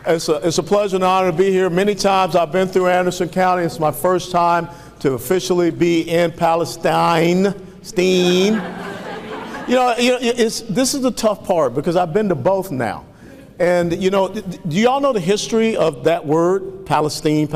It's a pleasure and honor to be here. Many times I've been through Anderson County. It's my first time to officially be in Palestine. This is the tough part because I've been to both now. And, do y'all know the history of that word, Palestine?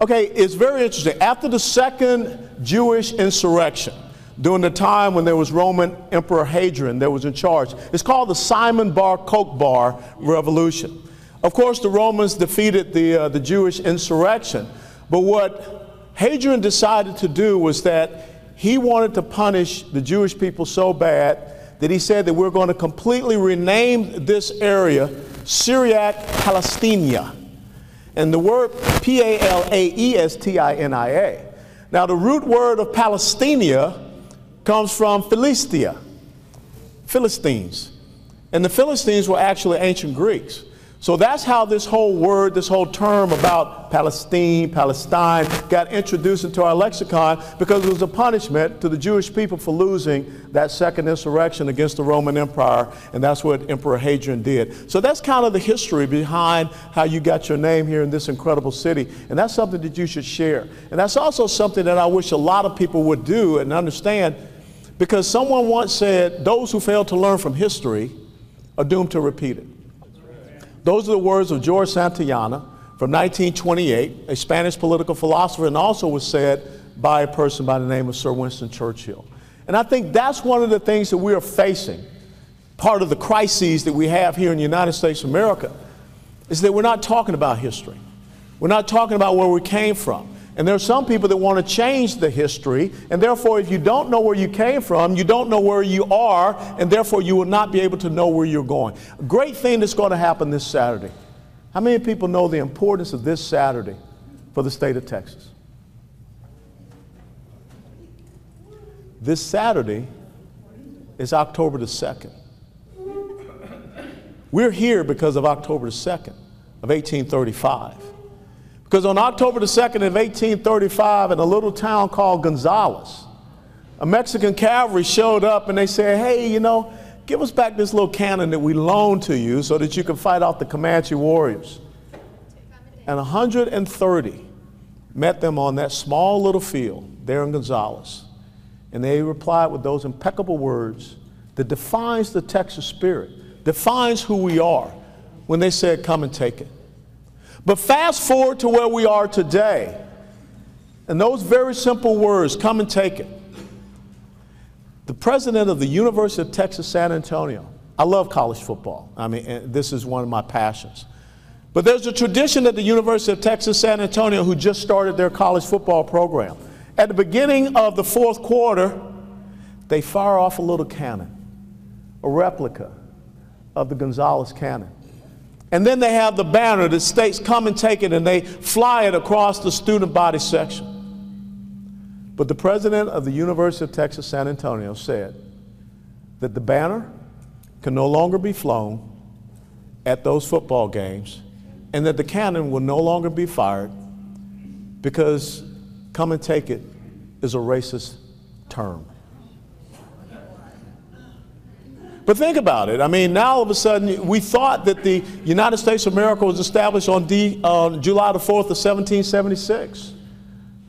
Okay, it's very interesting. After the second Jewish insurrection, during the time when there was Roman Emperor Hadrian that was in charge, it's called the Simon Bar Kokhba Revolution. Of course, the Romans defeated the Jewish insurrection. But what Hadrian decided to do was that he wanted to punish the Jewish people so bad that he said that we're going to completely rename this area Syriac Palestina. And the word P-A-L-A-E-S-T-I-N-I-A. Now, the root word of Palestina comes from Philistia, Philistines. And the Philistines were actually ancient Greeks. So that's how this whole word, this whole term about Palestine got introduced into our lexicon because it was a punishment to the Jewish people for losing that second insurrection against the Roman Empire, and that's what Emperor Hadrian did. So that's kind of the history behind how you got your name here in this incredible city, and that's something that you should share. And that's also something that I wish a lot of people would do and understand, because someone once said, those who fail to learn from history are doomed to repeat it. Those are the words of George Santayana from 1928, a Spanish political philosopher, and also was said by a person by the name of Sir Winston Churchill. And I think that's one of the things that we are facing, part of the crises that we have here in the United States of America, is that we're not talking about history. We're not talking about where we came from. And there are some people that want to change the history, and therefore if you don't know where you came from, you don't know where you are, and therefore you will not be able to know where you're going. A great thing that's going to happen this Saturday. How many people know the importance of this Saturday for the state of Texas? This Saturday is October the 2nd. We're here because of October the 2nd of 1835. Because on October the 2nd of 1835, in a little town called Gonzales, a Mexican cavalry showed up and they said, hey, give us back this little cannon that we loaned to you so that you can fight off the Comanche warriors. And 130 met them on that small little field there in Gonzales. And they replied with those impeccable words that defines the Texas spirit, defines who we are, when they said, come and take it. But fast forward to where we are today, and those very simple words, come and take it. The president of the University of Texas, San Antonio, I love college football. And this is one of my passions. But there's a tradition at the University of Texas, San Antonio, who just started their college football program. At the beginning of the fourth quarter, they fire off a little cannon, a replica of the Gonzales cannon. And then they have the banner that states, come and take it, and they fly it across the student body section. But the president of the University of Texas, San Antonio said that the banner can no longer be flown at those football games, and that the cannon will no longer be fired because come and take it is a racist term. But think about it. Now all of a sudden, we thought that the United States of America was established on July the 4th of 1776.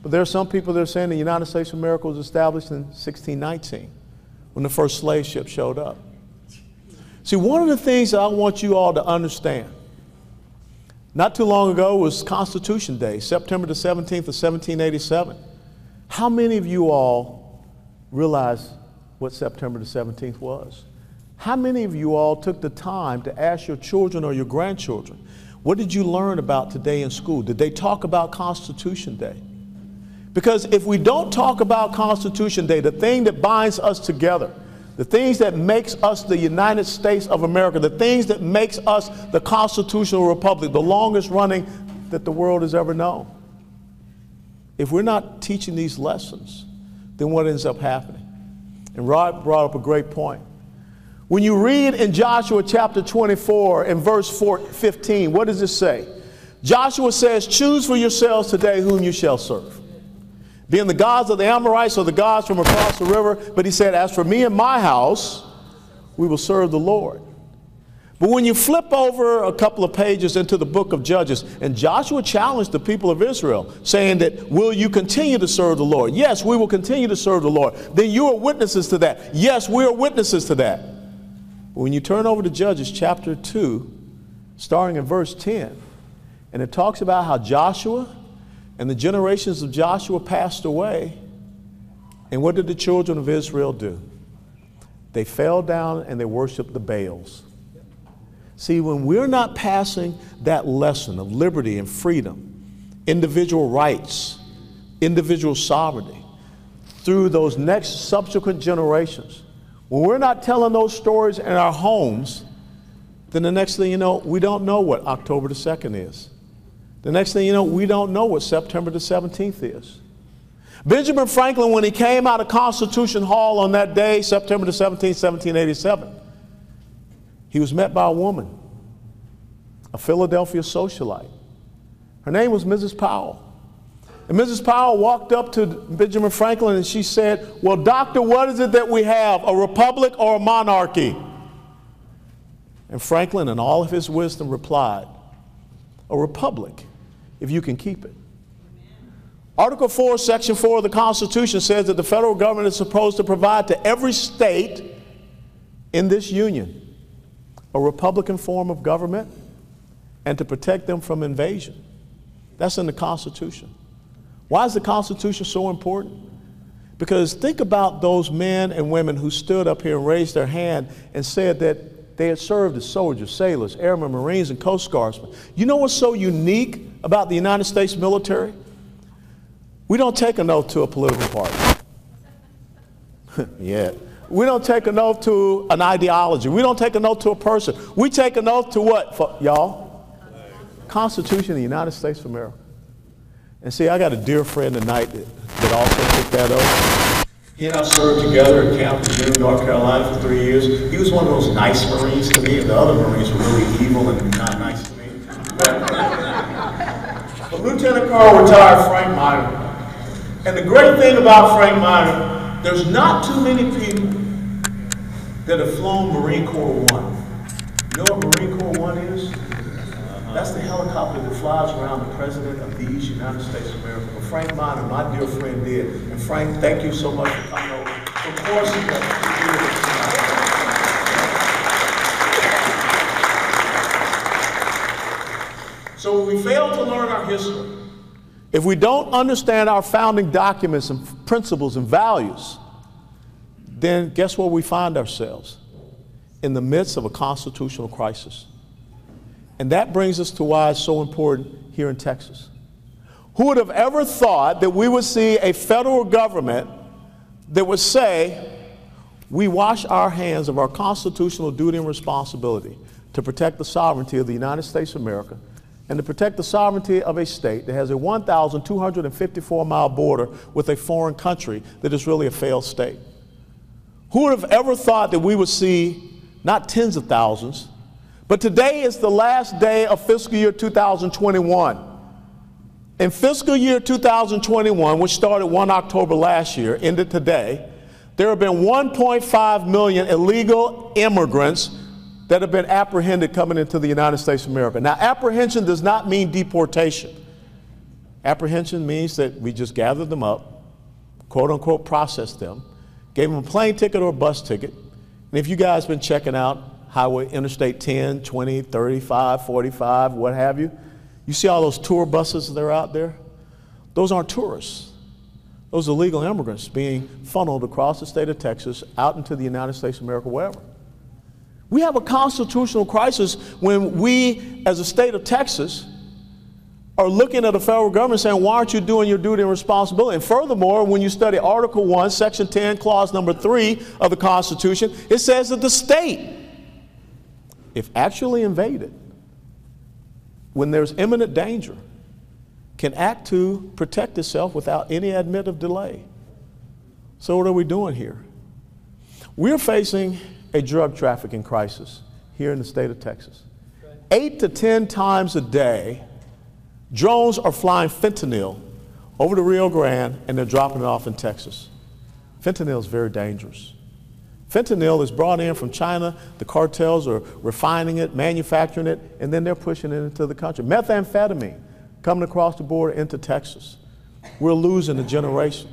But there are some people that are saying the United States of America was established in 1619, when the first slave ship showed up. See, one of the things that I want you all to understand, not too long ago was Constitution Day, September the 17th of 1787. How many of you all realize what September the 17th was? How many of you all took the time to ask your children or your grandchildren, what did you learn about today in school? Did they talk about Constitution Day? Because if we don't talk about Constitution Day, the thing that binds us together, the things that makes us the United States of America, the things that makes us the constitutional republic, the longest running that the world has ever known. If we're not teaching these lessons, then what ends up happening? And Rod brought up a great point. When you read in Joshua chapter 24 and verse 15, what does it say? Joshua says, choose for yourselves today whom you shall serve. Being the gods of the Amorites or the gods from across the river. But he said, as for me and my house, we will serve the Lord. But when you flip over a couple of pages into the book of Judges, and Joshua challenged the people of Israel, saying that, will you continue to serve the Lord? Yes, we will continue to serve the Lord. Then you are witnesses to that. Yes, we are witnesses to that. But when you turn over to Judges chapter 2, starting in verse 10, and it talks about how Joshua and the generations of Joshua passed away, and what did the children of Israel do? They fell down and they worshiped the Baals. See, when we're not passing that lesson of liberty and freedom, individual rights, individual sovereignty, through those next subsequent generations, when we're not telling those stories in our homes, then the next thing you know, we don't know what October the 2nd is. The next thing you know, we don't know what September the 17th is. Benjamin Franklin, when he came out of Constitution Hall on that day, September the 17th, 1787, he was met by a woman, a Philadelphia socialite. Her name was Mrs. Powell. And Mrs. Powell walked up to Benjamin Franklin and she said, well, doctor, what is it that we have, a republic or a monarchy? And Franklin, in all of his wisdom, replied, a republic, if you can keep it. Article 4, Section 4 of the Constitution says that the federal government is supposed to provide to every state in this union a republican form of government and to protect them from invasion. That's in the Constitution. Why is the Constitution so important? Because think about those men and women who stood up here and raised their hand and said that they had served as soldiers, sailors, airmen, Marines, and Coast Guardsmen. You know what's so unique about the United States military? We don't take an oath to a political party. Yeah. We don't take an oath to an ideology. We don't take an oath to a person. We take an oath to what, y'all? Constitution of the United States of America. And see, I got a dear friend tonight that also took that oath. He and I served together at Camp Lejeune, North Carolina for 3 years. He was one of those nice Marines to me, and the other Marines were really evil and not nice to me. But Lieutenant Colonel retired Frank Minor. And the great thing about Frank Minor, there's not too many people that have flown Marine Corps One. You know what Marine Corps One is? That's the helicopter that flies around the President of these United States of America. But Frank Minor, my dear friend, did. And Frank, thank you so much for coming over. Of course he does. So we fail to learn our history. If we don't understand our founding documents and principles and values, then guess where we find ourselves? In the midst of a constitutional crisis. And that brings us to why it's so important here in Texas. Who would have ever thought that we would see a federal government that would say, we wash our hands of our constitutional duty and responsibility to protect the sovereignty of the United States of America and to protect the sovereignty of a state that has a 1,254-mile border with a foreign country that is really a failed state. Who would have ever thought that we would see not tens of thousands, but today is the last day of fiscal year 2021. In fiscal year 2021, which started 1 October last year, ended today, there have been 1.5 million illegal immigrants that have been apprehended coming into the United States of America. Now, apprehension does not mean deportation. Apprehension means that we just gathered them up, quote unquote, processed them, gave them a plane ticket or a bus ticket. And if you guys been checking out Highway Interstate 10, 20, 35, 45, what have you, you see all those tour buses that are out there? Those aren't tourists. Those are illegal immigrants being funneled across the state of Texas out into the United States of America, wherever. We have a constitutional crisis when we, as a state of Texas, are looking at the federal government saying, why aren't you doing your duty and responsibility? And furthermore, when you study Article 1, Section 10, Clause number 3 of the Constitution, it says that the state, if actually invaded, when there's imminent danger, can act to protect itself without any admitted delay. So what are we doing here? We're facing a drug trafficking crisis here in the state of Texas. 8 to 10 times a day, drones are flying fentanyl over the Rio Grande and they're dropping it off in Texas. Fentanyl is very dangerous. Fentanyl is brought in from China. The cartels are refining it, manufacturing it, and then they're pushing it into the country. Methamphetamine coming across the border into Texas. We're losing a generation.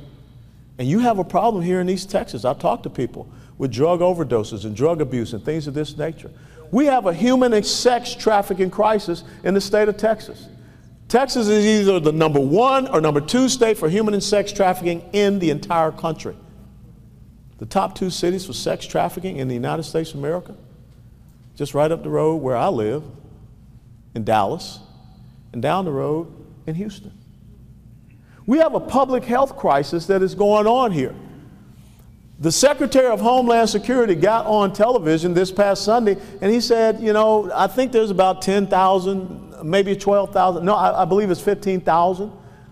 And you have a problem here in East Texas. I talk to people with drug overdoses and drug abuse and things of this nature. We have a human and sex trafficking crisis in the state of Texas. Texas is either the #1 or #2 state for human and sex trafficking in the entire country. The top 2 cities for sex trafficking in the United States of America, just right up the road where I live, in Dallas, and down the road in Houston. We have a public health crisis that is going on here. The Secretary of Homeland Security got on television this past Sunday and he said, you know, I think there's about 10,000, maybe 12,000, no, I believe it's 15,000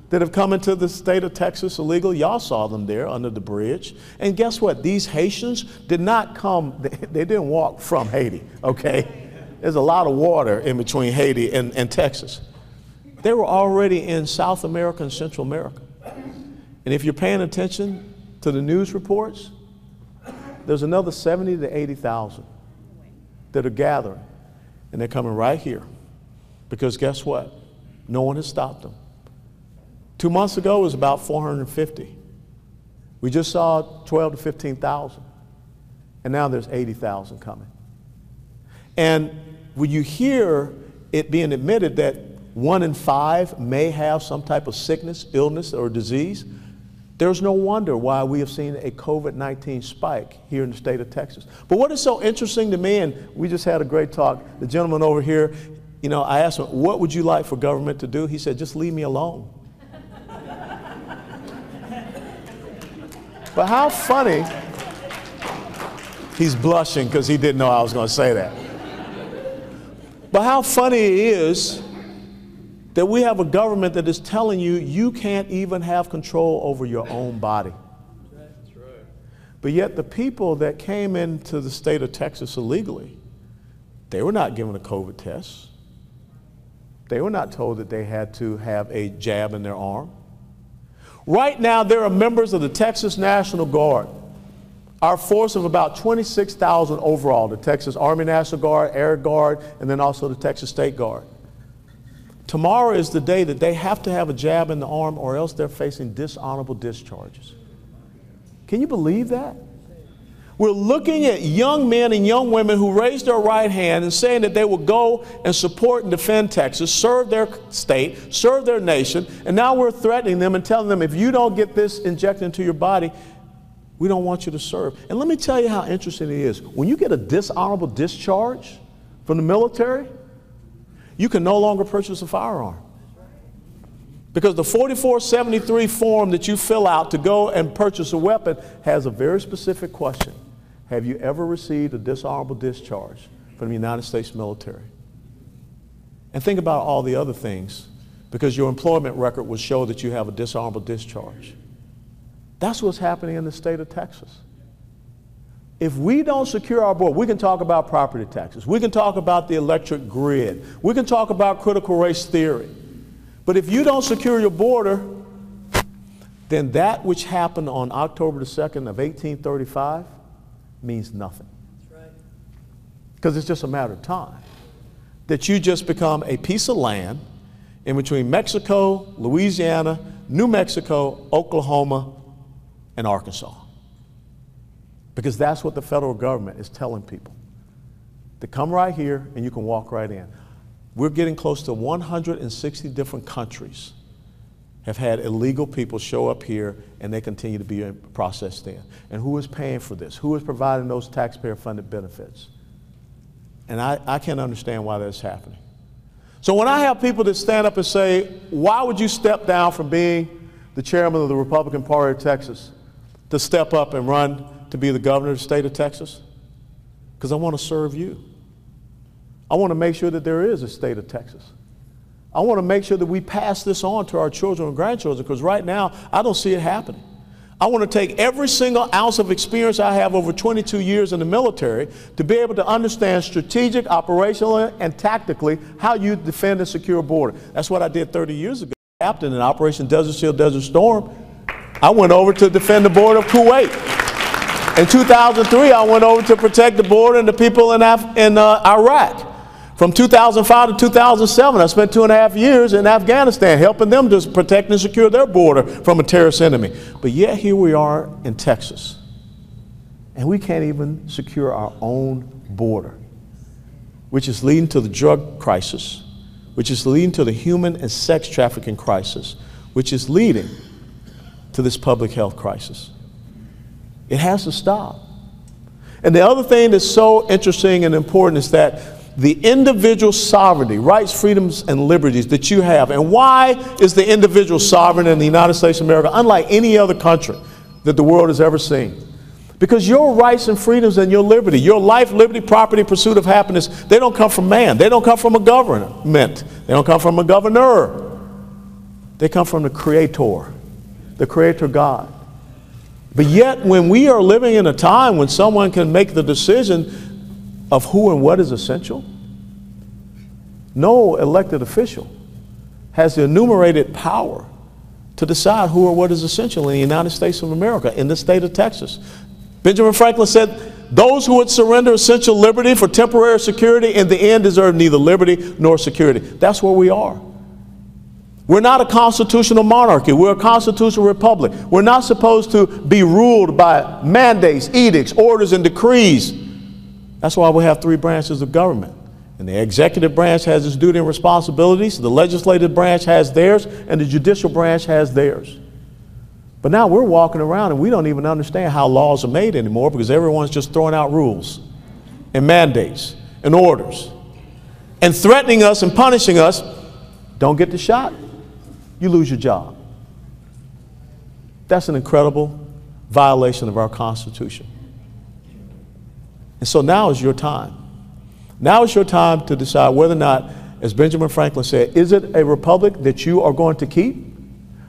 that have come into the state of Texas illegally. Y'all saw them there under the bridge. And guess what? These Haitians did not come, they didn't walk from Haiti, okay? There's a lot of water in between Haiti and Texas. They were already in South America and Central America. And if you're paying attention to the news reports, there's another 70 to 80,000 that are gathering. And they're coming right here. Because guess what? No one has stopped them. 2 months ago, it was about 450. We just saw 12 to 15,000. And now there's 80,000 coming. And when you hear it being admitted that 1 in 5 may have some type of sickness, illness, or disease, there's no wonder why we have seen a COVID-19 spike here in the state of Texas. But what is so interesting to me, and we just had a great talk, the gentleman over here, you know, I asked him, what would you like for government to do? He said, just leave me alone. But how funny, he's blushing because he didn't know I was going to say that. But how funny it is that we have a government that is telling you you can't even have control over your own body. That's right. But yet the people that came into the state of Texas illegally, they were not given a COVID test. They were not told that they had to have a jab in their arm. Right now, there are members of the Texas National Guard, our force of about 26,000 overall, the Texas Army National Guard, Air Guard, and then also the Texas State Guard. Tomorrow is the day that they have to have a jab in the arm or else they're facing dishonorable discharges. Can you believe that? We're looking at young men and young women who raised their right hand and saying that they will go and support and defend Texas, serve their state, serve their nation, and now we're threatening them and telling them if you don't get this injected into your body, we don't want you to serve. And let me tell you how interesting it is. When you get a dishonorable discharge from the military, you can no longer purchase a firearm. Because the 4473 form that you fill out to go and purchase a weapon has a very specific question. Have you ever received a dishonorable discharge from the United States military? And think about all the other things, because your employment record will show that you have a dishonorable discharge. That's what's happening in the state of Texas. If we don't secure our border, we can talk about property taxes. We can talk about the electric grid. We can talk about critical race theory. But if you don't secure your border, then that which happened on October the 2nd of 1835 means nothing. That's right. Because it's just a matter of time that you just become a piece of land in between Mexico, Louisiana, New Mexico, Oklahoma, and Arkansas. Because that's what the federal government is telling people. To come right here and you can walk right in. We're getting close to 160 different countries have had illegal people show up here and they continue to be processed in. And who is paying for this? Who is providing those taxpayer-funded benefits? And I can't understand why that's happening. So when I have people that stand up and say, why would you step down from being the chairman of the Republican Party of Texas to step up and run to be the governor of the state of Texas? Because I want to serve you. I want to make sure that there is a state of Texas. I want to make sure that we pass this on to our children and grandchildren, because right now I don't see it happening. I want to take every single ounce of experience I have over 22 years in the military to be able to understand strategic, operationally, and tactically how you defend and secure a border. That's what I did 30 years ago. Captain in Operation Desert Shield, Desert Storm. I went over to defend the border of Kuwait. In 2003, I went over to protect the border and the people in Iraq. From 2005 to 2007, I spent 2.5 years in Afghanistan helping them to protect and secure their border from a terrorist enemy. But yet here we are in Texas, and we can't even secure our own border, which is leading to the drug crisis, which is leading to the human and sex trafficking crisis, which is leading to this public health crisis. It has to stop. And the other thing that's so interesting and important is that the individual sovereignty, rights, freedoms, and liberties that you have. And why is the individual sovereign in the United States of America unlike any other country that the world has ever seen? Because your rights and freedoms and your liberty, your life, liberty, property, pursuit of happiness, they don't come from man. They don't come from a government. They don't come from a governor. They come from the Creator God. But yet, when we are living in a time when someone can make the decision of who and what is essential, no elected official has the enumerated power to decide who or what is essential in the United States of America, in the state of Texas. Benjamin Franklin said, those who would surrender essential liberty for temporary security in the end deserve neither liberty nor security. That's where we are. We're not a constitutional monarchy. We're a constitutional republic. We're not supposed to be ruled by mandates, edicts, orders, and decrees. That's why we have 3 branches of government. And the executive branch has its duty and responsibilities, the legislative branch has theirs, and the judicial branch has theirs. But now we're walking around and we don't even understand how laws are made anymore because everyone's just throwing out rules and mandates and orders and threatening us and punishing us. Don't get the shot, you lose your job. That's an incredible violation of our Constitution. And so now is your time. Now is your time to decide whether or not, as Benjamin Franklin said, is it a republic that you are going to keep?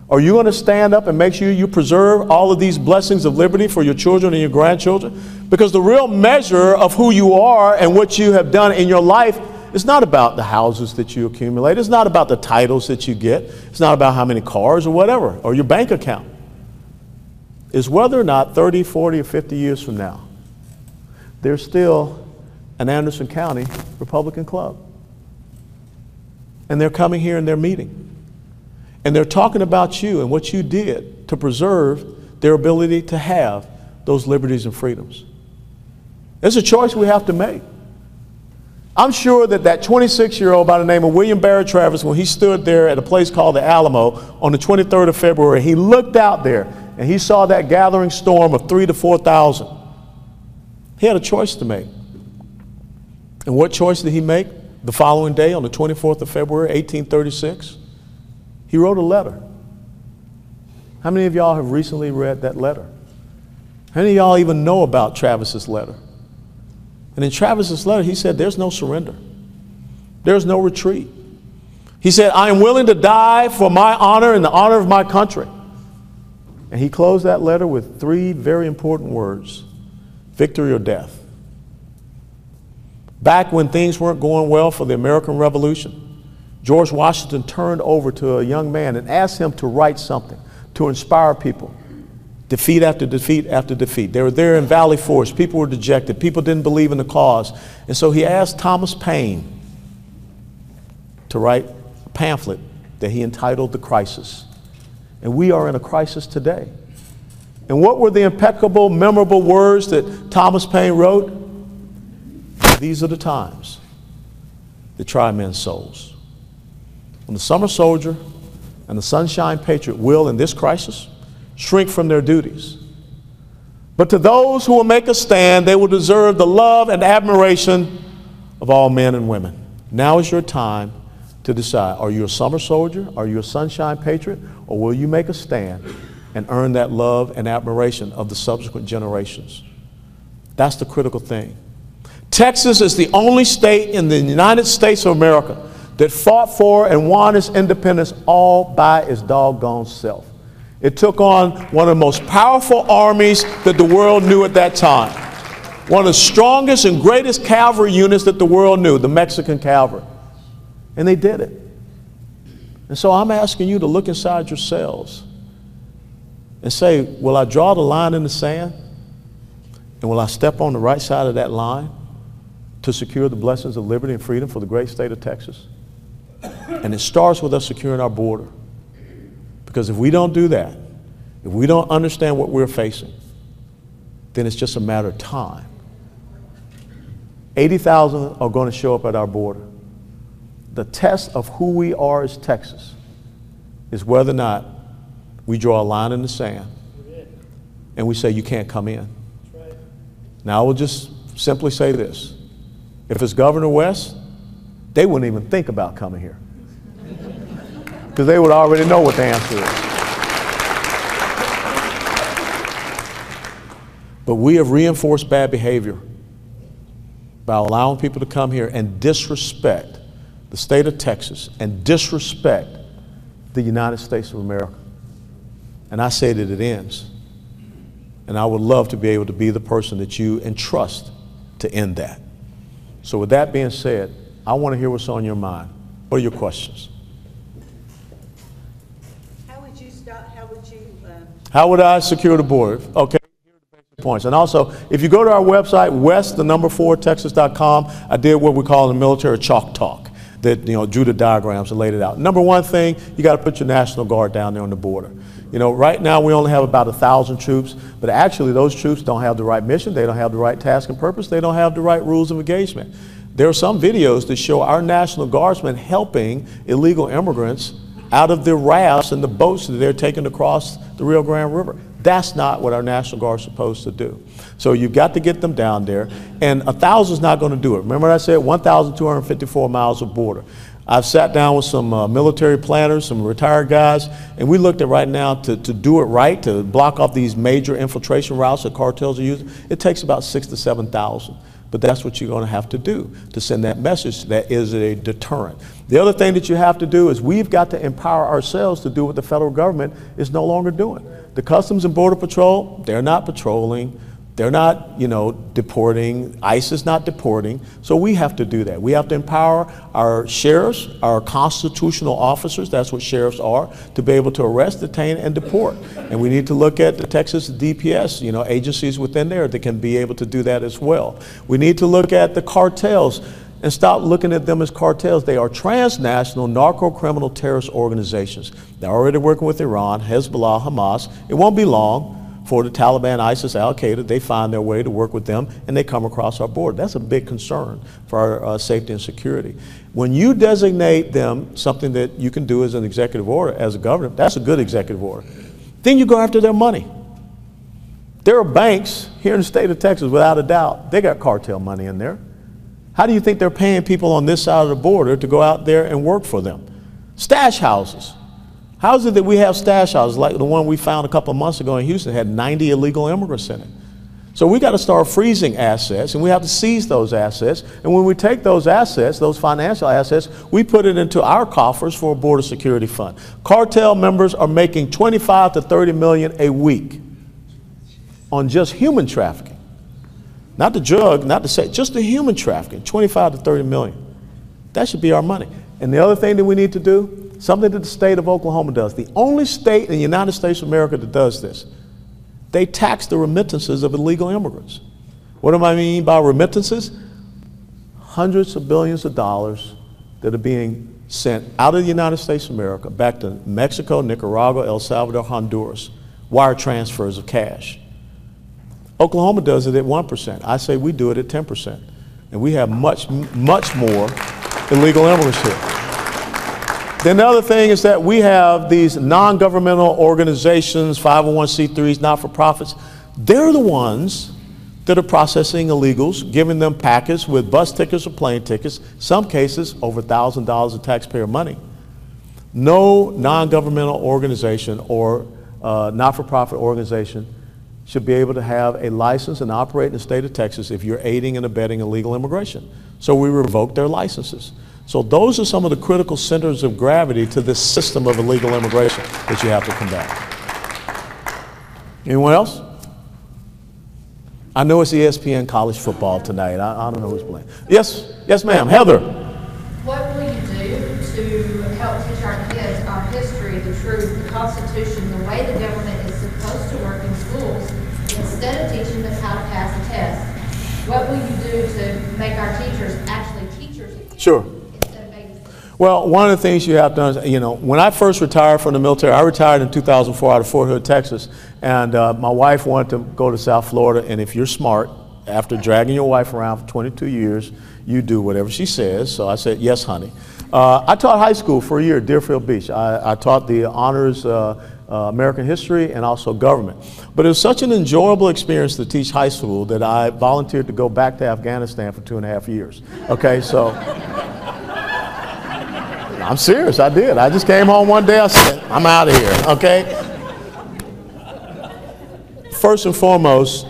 Are you going to stand up and make sure you preserve all of these blessings of liberty for your children and your grandchildren? Because the real measure of who you are and what you have done in your life is not about the houses that you accumulate. It's not about the titles that you get. It's not about how many cars or whatever, or your bank account. It's whether or not 30, 40, or 50 years from now, there's still an Anderson County Republican Club. And they're coming here and they're meeting. And they're talking about you and what you did to preserve their ability to have those liberties and freedoms. It's a choice we have to make. I'm sure that 26-year-old by the name of William Barrett Travis, when he stood there at a place called the Alamo on the 23rd of February, he looked out there and he saw that gathering storm of 3,000 to 4,000. He had a choice to make. And what choice did he make? The following day, on the 24th of February, 1836, he wrote a letter. How many of y'all have recently read that letter? How many of y'all even know about Travis's letter? And in Travis's letter, he said, there's no surrender. There's no retreat. He said, I am willing to die for my honor and the honor of my country. And he closed that letter with 3 very important words: victory or death. Back when things weren't going well for the American Revolution, George Washington turned over to a young man and asked him to write something to inspire people. Defeat after defeat after defeat. They were there in Valley Forge. People were dejected. People didn't believe in the cause. And so he asked Thomas Paine to write a pamphlet that he entitled The Crisis. And we are in a crisis today. And what were the impeccable, memorable words that Thomas Paine wrote? These are the times that try men's souls. When the summer soldier and the sunshine patriot will, in this crisis, shrink from their duties. But to those who will make a stand, they will deserve the love and admiration of all men and women. Now is your time to decide. Are you a summer soldier? Are you a sunshine patriot? Or will you make a stand and earn that love and admiration of the subsequent generations? That's the critical thing. Texas is the only state in the United States of America that fought for and won its independence all by its doggone self. It took on one of the most powerful armies that the world knew at that time. One of the strongest and greatest cavalry units that the world knew, the Mexican cavalry. And they did it. And so I'm asking you to look inside yourselves and say, will I draw the line in the sand? And will I step on the right side of that line to secure the blessings of liberty and freedom for the great state of Texas? And it starts with us securing our border. Because if we don't do that, if we don't understand what we're facing, then it's just a matter of time. 80,000 are going to show up at our border. The test of who we are as Texas is whether or not we draw a line in the sand and we say you can't come in. Now I will just simply say this. If it's Governor West, they wouldn't even think about coming here because they would already know what the answer is. But we have reinforced bad behavior by allowing people to come here and disrespect the state of Texas and disrespect the United States of America. And I say that it ends. And I would love to be able to be the person that you entrust to end that. So with that being said, I want to hear what's on your mind. What are your questions? How would you stop, how would I secure the border? Okay. Points. And also, if you go to our website, west4texas.com, I did what we call in the military chalk talk, that, drew the diagrams and laid it out. Number one thing, you got to put your National Guard down there on the border. Right now we only have about 1,000 troops, but actually those troops don't have the right mission, they don't have the right task and purpose, they don't have the right rules of engagement. There are some videos that show our National Guardsmen helping illegal immigrants out of the rafts and the boats that they're taking across the Rio Grande River. That's not what our National Guard is supposed to do. So you've got to get them down there, and 1,000 is not going to do it. Remember what I said, 1,254 miles of border. I've sat down with some military planners, some retired guys, and we looked at right now to do it right, to block off these major infiltration routes that cartels are using, it takes about 6,000 to 7,000. But that's what you're going to have to do to send that message that is a deterrent. The other thing that you have to do is we've got to empower ourselves to do what the federal government is no longer doing. The Customs and Border Patrol, they're not patrolling. They're not, deporting. ICE is not deporting. So we have to do that. We have to empower our sheriffs, our constitutional officers, that's what sheriffs are, to be able to arrest, detain, and deport. And we need to look at the Texas DPS, agencies within there that can be able to do that as well. We need to look at the cartels and stop looking at them as cartels. They are transnational narco-criminal terrorist organizations. They're already working with Iran, Hezbollah, Hamas. It won't be long for the Taliban, ISIS, Al-Qaeda, they find their way to work with them and they come across our border. That's a big concern for our safety and security. When you designate them something that you can do as an executive order, as a governor, that's a good executive order. Then you go after their money. There are banks here in the state of Texas, without a doubt, they got cartel money in there. How do you think they're paying people on this side of the border to go out there and work for them? Stash houses. How is it that we have stash houses like the one we found a couple of months ago in Houston had 90 illegal immigrants in it? So we got to start freezing assets, and we have to seize those assets. And when we take those assets, those financial assets, we put it into our coffers for a border security fund. Cartel members are making 25 to 30 million a week on just human trafficking. Not the drug, not the sex, just the human trafficking, 25 to 30 million. That should be our money. And the other thing that we need to do, something that the state of Oklahoma does, the only state in the United States of America that does this, they tax the remittances of illegal immigrants. What do I mean by remittances? Hundreds of billions of dollars that are being sent out of the United States of America back to Mexico, Nicaragua, El Salvador, Honduras, wire transfers of cash. Oklahoma does it at 1%. I say we do it at 10%. And we have much, much more illegal immigrants here. Then the other thing is that we have these non-governmental organizations, 501c3s, not-for-profits. They're the ones that are processing illegals, giving them packets with bus tickets or plane tickets, some cases over $1,000 of taxpayer money. No non-governmental organization or not-for-profit organization should be able to have a license and operate in the state of Texas if you're aiding and abetting illegal immigration. So we revoke their licenses. So those are some of the critical centers of gravity to this system of illegal immigration that you have to combat. Anyone else? I know it's ESPN college football tonight. I don't know who's playing. Yes, yes ma'am, Heather. What will you do to help teach our kids our history, the truth, the Constitution, the way the government is supposed to work in schools, instead of teaching them how to pass a test, what will you do to make our teachers actually teachers again? Sure. Instead of babies? Well, one of the things you have to understand, you know, when I first retired from the military, I retired in 2004 out of Fort Hood, Texas, and my wife wanted to go to South Florida, and if you're smart, after dragging your wife around for 22 years, you do whatever she says. So I said, yes, honey. I taught high school for a year at Deerfield Beach. I taught the honors American history and also government. But it was such an enjoyable experience to teach high school that I volunteered to go back to Afghanistan for 2.5 years. Okay, so I'm serious, I did. I just came home one day, I said, I'm out of here, okay? First and foremost,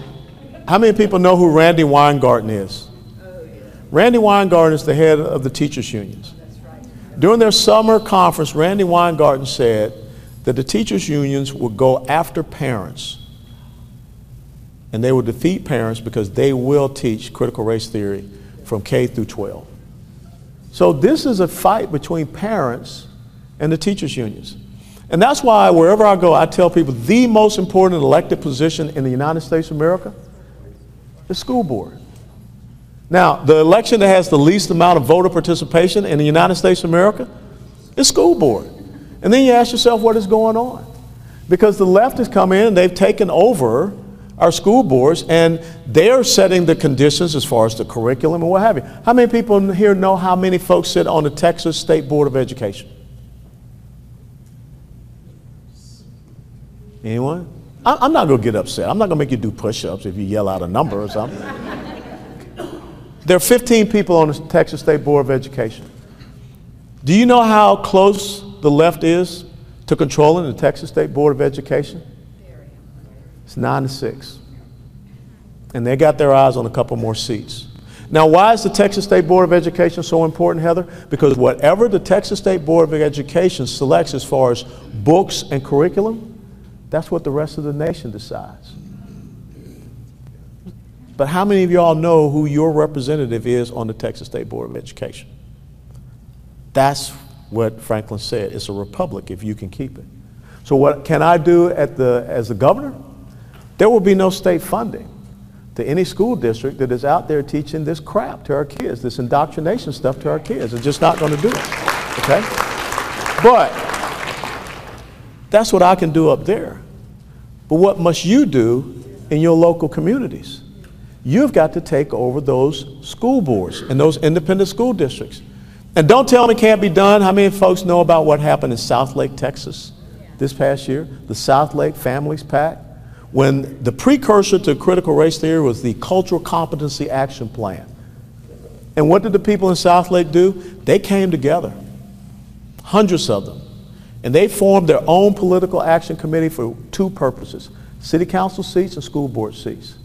how many people know who Randy Weingarten is? Randy Weingarten is the head of the teachers' unions. During their summer conference, Randy Weingarten said that the teachers' unions would go after parents, and they will defeat parents because they will teach critical race theory from K through 12. So this is a fight between parents and the teachers' unions. And that's why wherever I go, I tell people the most important elected position in the United States of America is school board. Now, the election that has the least amount of voter participation in the United States of America is school board. And then you ask yourself what is going on. Because the left has come in and they've taken over our school boards and they're setting the conditions as far as the curriculum and what have you. How many people here know how many folks sit on the Texas State Board of Education? Anyone? I'm not going to get upset. I'm not going to make you do push-ups if you yell out a number or something. There are 15 people on the Texas State Board of Education. Do you know how close the left is to controlling the Texas State Board of Education? It's 9-6. And they got their eyes on a couple more seats. Now, why is the Texas State Board of Education so important, Heather? Because whatever the Texas State Board of Education selects as far as books and curriculum, that's what the rest of the nation decides. But how many of y'all know who your representative is on the Texas State Board of Education? That's what Franklin said. It's a republic if you can keep it. So what can I do as the governor? There will be no state funding to any school district that is out there teaching this crap to our kids, this indoctrination stuff to our kids. It's just not going to do it, okay? But that's what I can do up there. But what must you do in your local communities? You've got to take over those school boards and those independent school districts. And don't tell me it can't be done. How many folks know about what happened in South Lake, Texas this past year? The South Lake Families Pact, when the precursor to critical race theory was the Cultural Competency Action Plan. And what did the people in South Lake do? They came together, hundreds of them, and they formed their own political action committee for two purposes: city council seats and school board seats.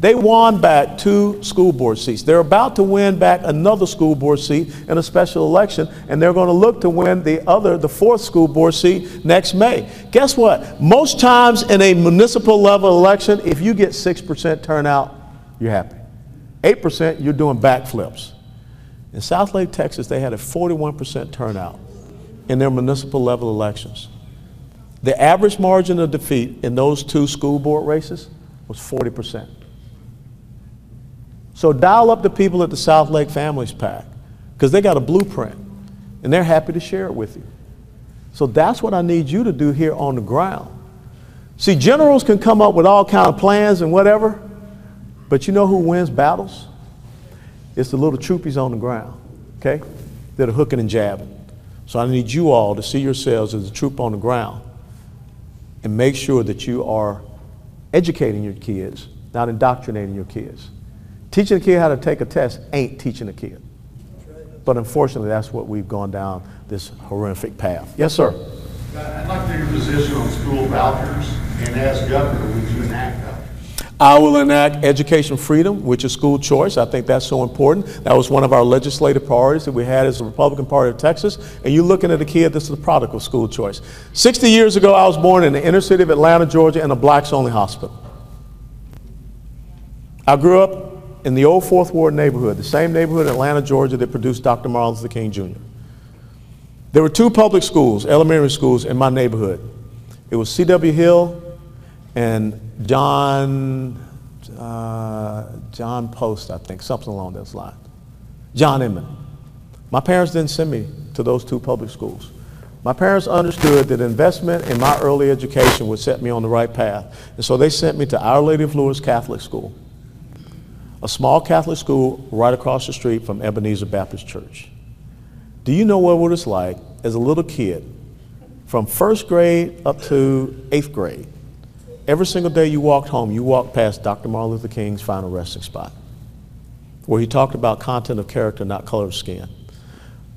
They won back 2 school board seats. They're about to win back another school board seat in a special election, and they're going to look to win the 4th school board seat next May. Guess what? Most times in a municipal level election, if you get 6% turnout, you're happy. 8%, you're doing backflips. In South Lake, Texas, they had a 41% turnout in their municipal level elections. The average margin of defeat in those 2 school board races was 40%. So dial up the people at the South Lake Families Pact, because they got a blueprint and they're happy to share it with you. So that's what I need you to do here on the ground. See, generals can come up with all kind of plans and whatever, but you know who wins battles? It's the little troopies on the ground, okay? That are hooking and jabbing. So I need you all to see yourselves as a troop on the ground and make sure that you are educating your kids, not indoctrinating your kids. Teaching a kid how to take a test ain't teaching a kid. But unfortunately, that's what we've gone down this horrific path. Yes, sir. I'd like to take a position on school vouchers, and as governor, would you enact vouchers? I will enact education freedom, which is school choice. I think that's so important. That was one of our legislative priorities that we had as the Republican Party of Texas. And you're looking at a kid that's the product of school choice. 60 years ago, I was born in the inner city of Atlanta, Georgia, in a blacks-only hospital. I grew up in the old 4th Ward neighborhood, the same neighborhood in Atlanta, Georgia that produced Dr. Martin Luther King Jr. There were 2 public schools, elementary schools in my neighborhood. It was C.W. Hill and John Post, I think, something along those lines. John Inman. My parents didn't send me to those two public schools. My parents understood that investment in my early education would set me on the right path. And so they sent me to Our Lady of Lourdes Catholic School, a small Catholic school right across the street from Ebenezer Baptist Church. Do you know what it was like as a little kid, from first grade up to 8th grade? Every single day you walked home, you walked past Dr. Martin Luther King's final resting spot, where he talked about content of character, not color of skin.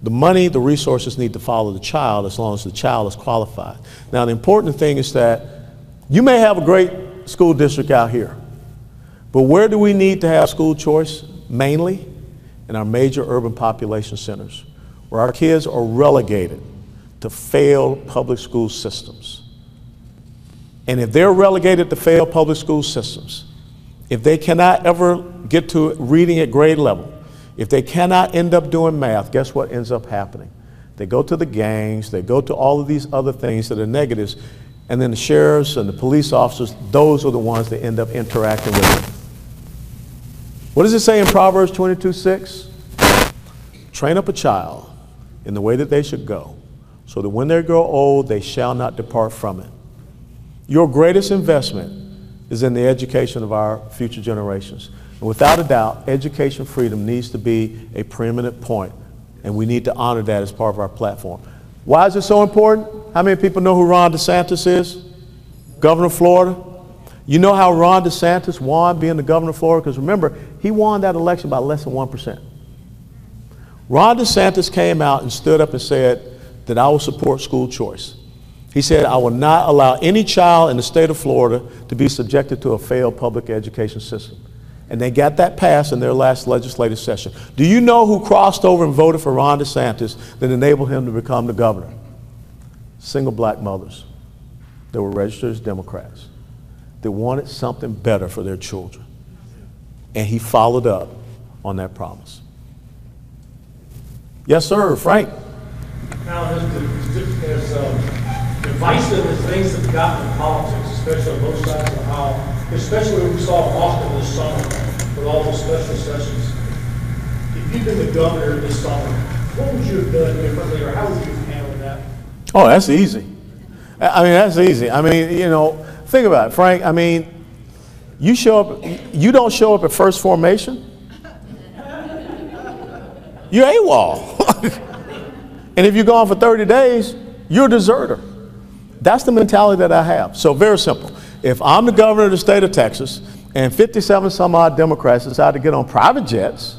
The money, the resources need to follow the child as long as the child is qualified. Now, the important thing is that you may have a great school district out here, but where do we need to have school choice? Mainly in our major urban population centers, where our kids are relegated to failed public school systems. And if they're relegated to failed public school systems, if they cannot ever get to reading at grade level, if they cannot end up doing math, guess what ends up happening? They go to the gangs, they go to all of these other things that are negatives, and then the sheriffs and the police officers, those are the ones that end up interacting with them. What does it say in Proverbs 22:6? Train up a child in the way that they should go, so that when they grow old, they shall not depart from it. Your greatest investment is in the education of our future generations. And without a doubt, education freedom needs to be a preeminent point, and we need to honor that as part of our platform. Why is it so important? How many people know who Ron DeSantis is? Governor of Florida. You know how Ron DeSantis won being the governor of Florida? Because remember, he won that election by less than 1%. Ron DeSantis came out and stood up and said that I will support school choice. He said, I will not allow any child in the state of Florida to be subjected to a failed public education system. And they got that passed in their last legislative session. Do you know who crossed over and voted for Ron DeSantis that enabled him to become the governor? Single black mothers that were registered as Democrats that wanted something better for their children. And he followed up on that promise. Yes, sir, Frank. Now, as divisive as things have gotten in politics, especially on both sides of the aisle, especially when we saw Austin this summer with all those special sessions. If you'd been the governor this summer, what would you have done differently, or how would you have handled that? Oh, that's easy. I mean, that's easy. I mean, you know, think about it, Frank. I mean, you don't show up at first formation, you're AWOL. And if you're gone for 30 days, you're a deserter. That's the mentality that I have. So very simple. If I'm the governor of the state of Texas and 57 some odd Democrats decide to get on private jets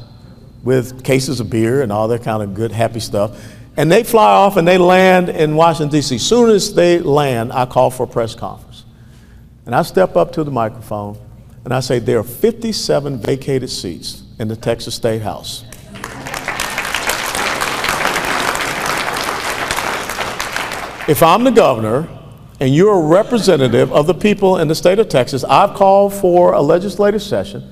with cases of beer and all that kind of good, happy stuff, and they fly off and they land in Washington, D.C. As soon as they land, I call for a press conference. And I step up to the microphone and I say, there are 57 vacated seats in the Texas State House. If I'm the governor and you're a representative of the people in the state of Texas, I've called for a legislative session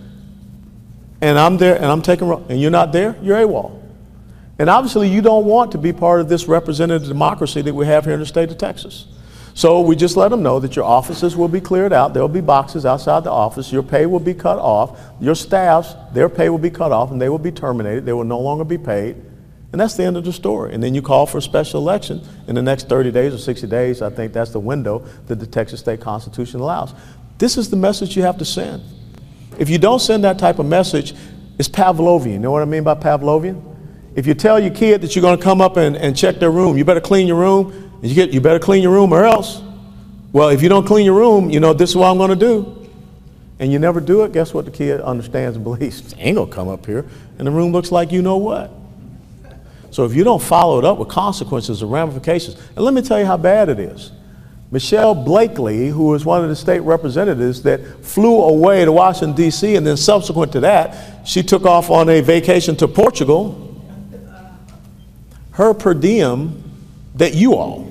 and I'm there and I'm taking, and you're not there, you're AWOL. And obviously you don't want to be part of this representative democracy that we have here in the state of Texas. So we just let them know that your offices will be cleared out. There'll be boxes outside the office. Your pay will be cut off. Your staffs, their pay will be cut off and they will be terminated. They will no longer be paid. And that's the end of the story. And then you call for a special election in the next 30 days or 60 days. I think that's the window that the Texas State Constitution allows. This is the message you have to send. If you don't send that type of message, it's Pavlovian. You know what I mean by Pavlovian? If you tell your kid that you're going to come up and check their room, you better clean your room, and you better clean your room or else. Well, if you don't clean your room, you know, this is what I'm going to do. And you never do it, guess what the kid understands and believes? Ain't going to come up here, and the room looks like you know what. So if you don't follow it up with consequences and ramifications, and let me tell you how bad it is. Michelle Blakely, who was one of the state representatives that flew away to Washington, D.C., and then subsequent to that, she took off on a vacation to Portugal. Her per diem that you all,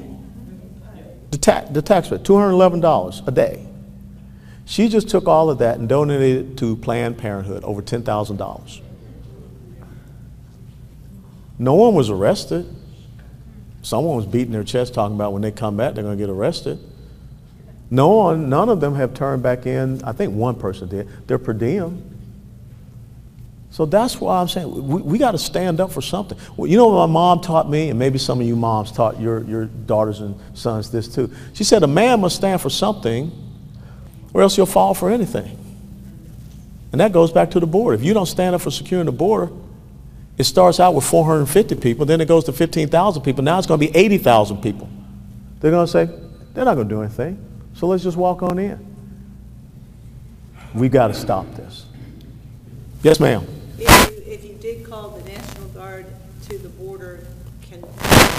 the tax rate, $211 a day. She just took all of that and donated it to Planned Parenthood, over $10,000. No one was arrested. Someone was beating their chest talking about when they come back, they're going to get arrested. None of them have turned back in. I think one person did. They're per diem. So that's why I'm saying we got to stand up for something. Well, you know what my mom taught me, and maybe some of you moms taught your daughters and sons this too. She said a man must stand for something or else he'll fall for anything. And that goes back to the border. If you don't stand up for securing the border, it starts out with 450 people, then it goes to 15,000 people. Now it's going to be 80,000 people. They're going to say, they're not going to do anything, so let's just walk on in. We got to stop this. Yes, ma'am. If you did call the National Guard to the border, can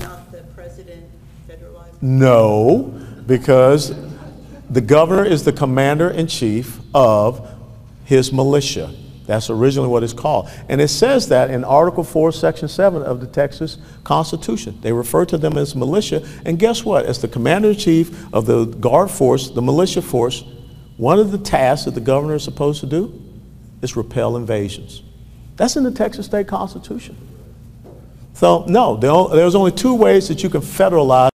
not the president federalize? No, because the governor is the commander-in-chief of his militia. That's originally what it's called. And it says that in Article 4, Section 7 of the Texas Constitution. They refer to them as militia. And guess what? As the commander-in-chief of the Guard force, the militia force, one of the tasks that the governor is supposed to do is repel invasions. That's in the Texas State Constitution. So no, there's only two ways that you can federalize.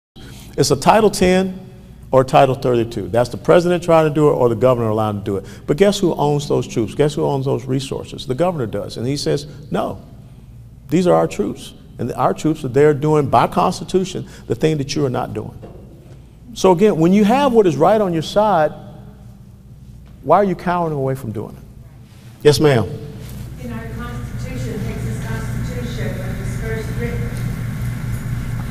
It's a Title 10 or Title 32. That's the president trying to do it or the governor allowed to do it. But guess who owns those troops? Guess who owns those resources? The governor does. And he says, no, these are our troops. And our troops are there doing, by Constitution, the thing that you are not doing. So again, when you have what is right on your side, why are you cowering away from doing it? Yes, ma'am. In our Constitution, Texas Constitution, when it was first written,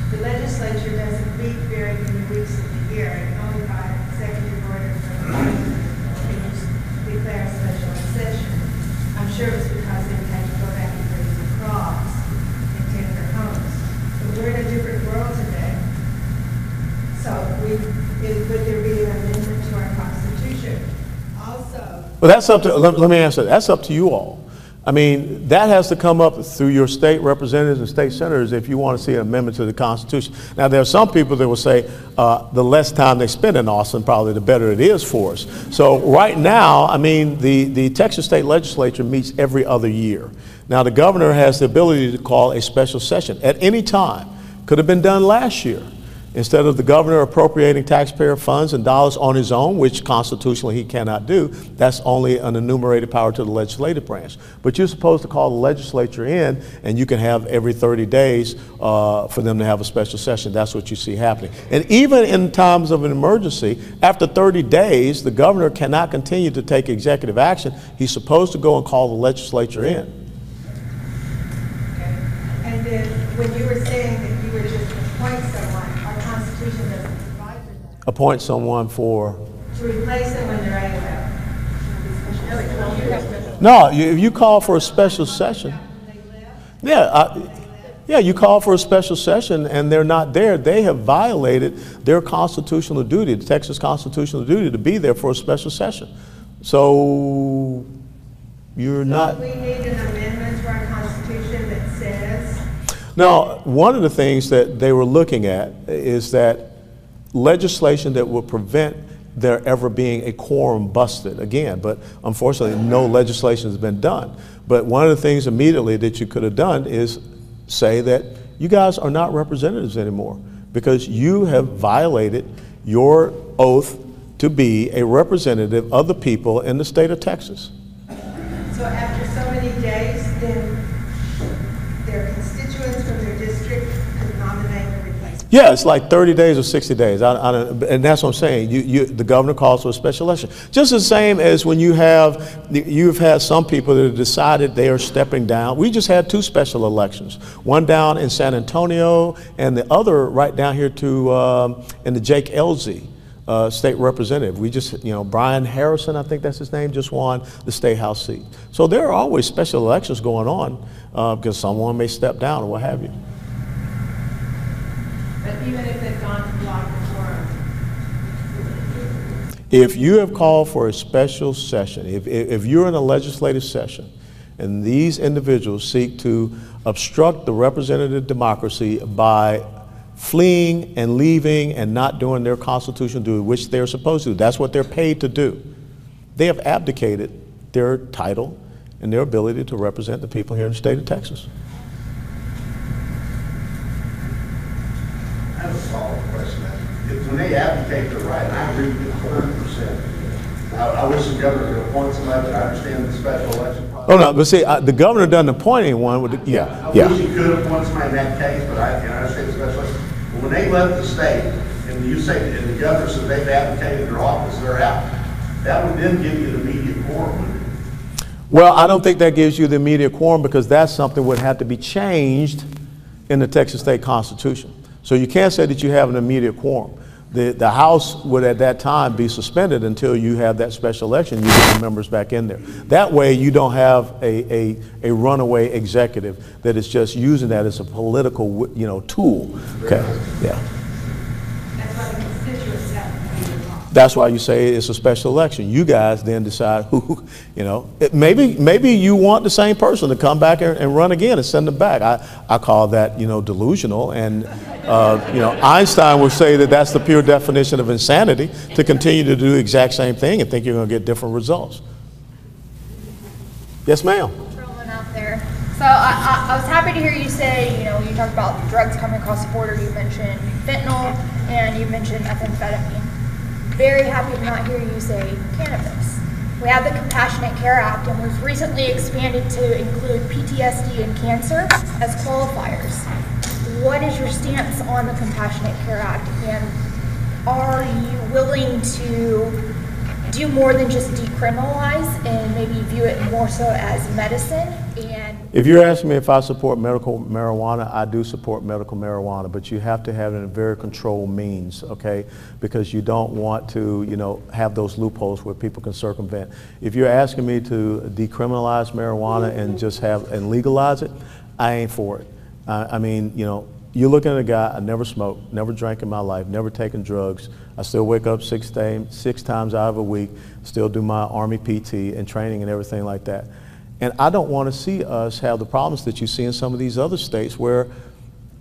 the legislature doesn't meet very many weeks of the year, and only by executive order from the president can you declare a special session. I'm sure it's because they had to go back and raise the crops and tend their homes. But we're in a different world today. So would there be an amendment to our Constitution? Also, well, that's up to, let me answer that. That's up to you all. I mean, that has to come up through your state representatives and state senators if you want to see an amendment to the Constitution. Now, there are some people that will say the less time they spend in Austin, probably the better it is for us. So right now, I mean, the Texas State Legislature meets every other year. Now, the governor has the ability to call a special session at any time. Could have been done last year. Instead of the governor appropriating taxpayer funds and dollars on his own, which constitutionally he cannot do, that's only an enumerated power to the legislative branch. But you're supposed to call the legislature in, and you can have every 30 days for them to have a special session. That's what you see happening. And even in times of an emergency, after 30 days, the governor cannot continue to take executive action. He's supposed to go and call the legislature in. okay. And then when you were saying that you would just appoint someone, our Constitution doesn't provide for that. Appoint someone for? To replace them when they're AWL. No, if you call for a special session, yeah, you call for a special session and they're not there, they have violated their constitutional duty, the Texas constitutional duty, to be there for a special session. So you're not. We need an amendment to our Constitution that says. Now, one of the things that they were looking at is that legislation that will prevent there ever being a quorum busted again, but unfortunately no legislation has been done. But one of the things immediately that you could have done is say that you guys are not representatives anymore because you have violated your oath to be a representative of the people in the state of Texas. So after so many days, then their constituents from their district could nominate a replacement? Yeah, it's like 30 days or 60 days. And that's what I'm saying. The governor calls for a special election. Just the same as when you've had some people that have decided they are stepping down. We just had 2 special elections. One down in San Antonio and the other right down here in the Jake Elzy. State representative. We just, Brian Harrison, I think that's his name, just won the state house seat. So there are always special elections going on because someone may step down or what have you. But even if they've gone to block the quorum? If you have called for a special session, if you're in a legislative session and these individuals seek to obstruct the representative democracy by fleeing and leaving and not doing their constitutional duty, which they're supposed to do. That's what they're paid to do. They have abdicated their title and their ability to represent the people here in the state of Texas. I have a follow-up question. when they advocate the right, and I agree with you 100%. I wish the governor could appoint somebody, but I understand the special election process. Oh, no, but see, the governor doesn't appoint anyone. With the, I wish he could appoint somebody in that case, but I understand the special election. But when they left the state, and you say, and the governor says they've advocated their office, they're out, that would then give you the immediate quorum, wouldn't it? Well, I don't think that gives you the immediate quorum because that's something that would have to be changed in the Texas State Constitution. So you can't say that you have an immediate quorum. The House would at that time be suspended until you have that special election, you get the members back in there. That way you don't have a runaway executive that is just using that as a political, tool. Okay, yeah. That's why the constituents have to be involved. That's why you say it's a special election. You guys then decide who, maybe you want the same person to come back and run again and send them back. I call that, delusional. And, Einstein would say that that's the pure definition of insanity, to continue to do the exact same thing and think you're going to get different results. Yes, ma'am. Trolling out there. So I was happy to hear you say, you talked about drugs coming across the border. You mentioned fentanyl and you mentioned methamphetamine. Very happy to not hear you say cannabis. We have the Compassionate Care Act, and we've recently expanded to include PTSD and cancer as qualifiers. What is your stance on the Compassionate Care Act, and are you willing to do more than just decriminalize and maybe view it more so as medicine? And if you're asking me if I support medical marijuana, I do support medical marijuana, but you have to have it in a very controlled means, okay? Because you don't want to, have those loopholes where people can circumvent. If you're asking me to decriminalize marijuana and just legalize it, I ain't for it. You're looking at a guy, I never smoked, never drank in my life, never taken drugs. I still wake up six times out of a week, still do my Army PT and training and everything like that. And I don't want to see us have the problems that you see in some of these other states where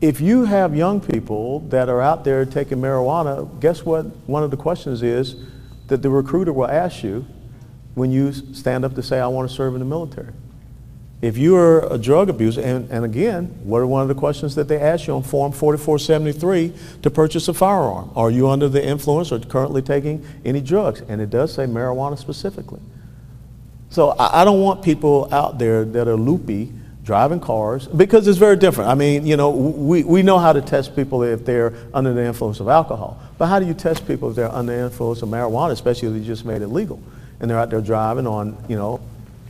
if you have young people that are out there taking marijuana, guess what one of the questions is that the recruiter will ask you when you stand up to say, I want to serve in the military. If you are a drug abuser, and again, what are one of the questions that they ask you on Form 4473 to purchase a firearm? Are you under the influence or currently taking any drugs? And it does say marijuana specifically. So I don't want people out there that are loopy driving cars, because it's very different. We know how to test people if they're under the influence of alcohol. But how do you test people if they're under the influence of marijuana, especially if they just made it legal and they're out there driving on,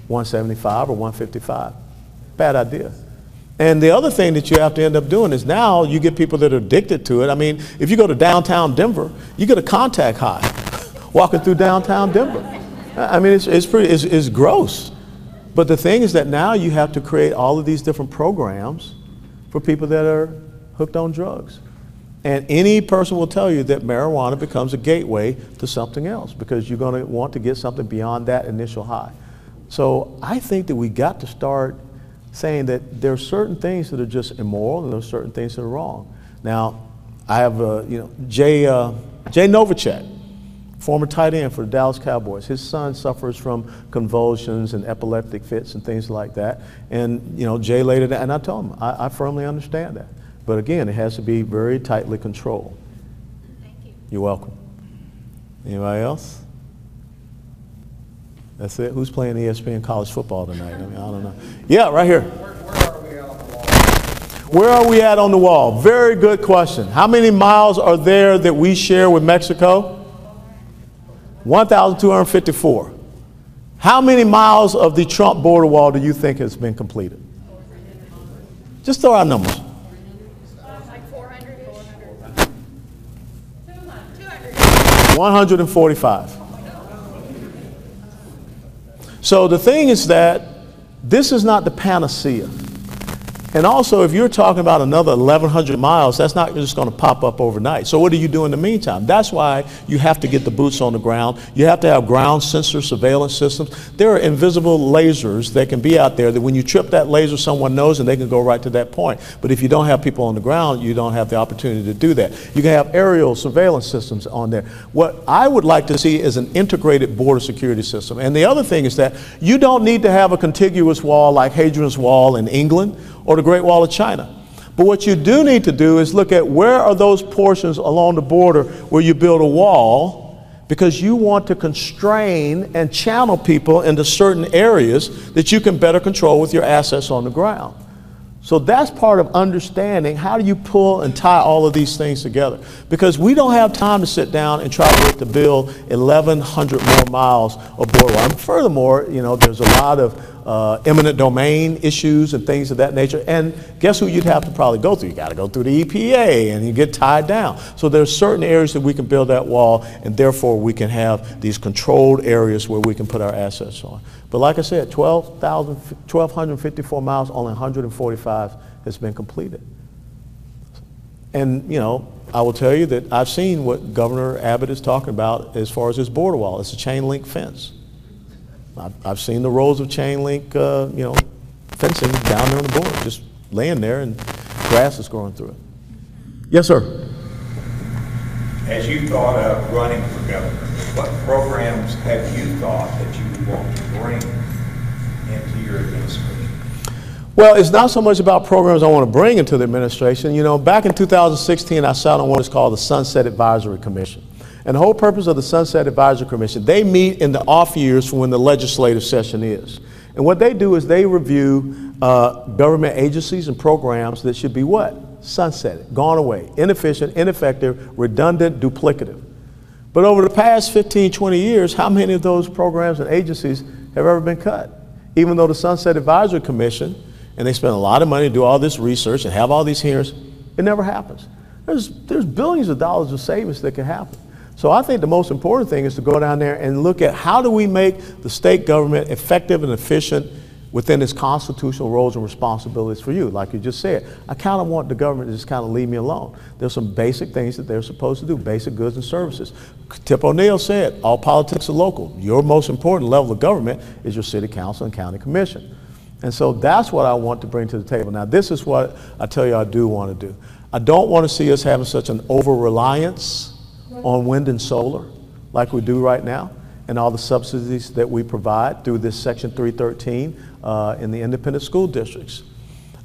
175 or 155. Bad idea. And the other thing that you have to end up doing is now you get people that are addicted to it. If you go to downtown Denver, you get a contact high walking through downtown Denver. It's gross. But the thing is that now you have to create all of these different programs for people that are hooked on drugs. And any person will tell you that marijuana becomes a gateway to something else because you're going to want to get something beyond that initial high. So I think that we got to start saying that there are certain things that are just immoral and there are certain things that are wrong. Now, I have, Jay Novacek, former tight end for the Dallas Cowboys. His son suffers from convulsions and epileptic fits and things like that. And, Jay laid it out, and I told him, I firmly understand that. But again, it has to be very tightly controlled. thank you. You're welcome. Anybody else? That's it. Who's playing ESPN college football tonight? I don't know. Yeah, right here. Where are we at on the wall? Very good question. How many miles are there that we share with Mexico? 1,254. How many miles of the Trump border wall do you think has been completed? Just throw out numbers. Like 400. 145. So the thing is that this is not the panacea. And also, if you're talking about another 1,100 miles, that's not just going to pop up overnight. So what do you do in the meantime? That's why you have to get the boots on the ground. You have to have ground sensor surveillance systems. There are invisible lasers that can be out there that when you trip that laser, someone knows and they can go right to that point. But if you don't have people on the ground, you don't have the opportunity to do that. You can have aerial surveillance systems on there. What I would like to see is an integrated border security system. And the other thing is that you don't need to have a contiguous wall like Hadrian's Wall in England or the Great Wall of China. But what you do need to do is look at where are those portions along the border where you build a wall, because you want to constrain and channel people into certain areas that you can better control with your assets on the ground. So that's part of understanding how do you pull and tie all of these things together. Because we don't have time to sit down and try to build 1,100 more miles of border. And furthermore, you know, there's a lot of eminent domain issues and things of that nature. And guess who you'd have to probably go through? You got to go through the EPA and you get tied down. So there's certain areas that we can build that wall, and therefore we can have these controlled areas where we can put our assets on. But like I said, 1,254 miles, only 145 has been completed. And, you know, I will tell you that I've seen what Governor Abbott is talking about as far as his border wall. It's a chain link fence. I've seen the rows of chain link, you know, fencing down there on the border, just laying there, and grass is growing through it. Yes, sir. As you thought of running for governor, what programs have you thought that you would want to bring into your administration? Well, it's not so much about programs I want to bring into the administration. You know, back in 2016, I sat on what is called the Sunset Advisory Commission. And the whole purpose of the Sunset Advisory Commission, they meet in the off years for when the legislative session is. And what they do is they review government agencies and programs that should be what? Sunsetted, gone away, inefficient, ineffective, redundant, duplicative. But over the past 15, 20 years, how many of those programs and agencies have ever been cut? Even though the Sunset Advisory Commission, and they spend a lot of money to do all this research and have all these hearings, it never happens. There's billions of dollars of savings that can happen. So I think the most important thing is to go down there and look at how do we make the state government effective and efficient within its constitutional roles and responsibilities for you. Like you just said, I kind of want the government to just kind of leave me alone. There's some basic things that they're supposed to do, basic goods and services. Tip O'Neill said, all politics are local. Your most important level of government is your city council and county commission. And so that's what I want to bring to the table. Now, this is what I tell you I do want to do. I don't want to see us having such an over-reliance on wind and solar like we do right now, and all the subsidies that we provide through this Section 313 in the independent school districts.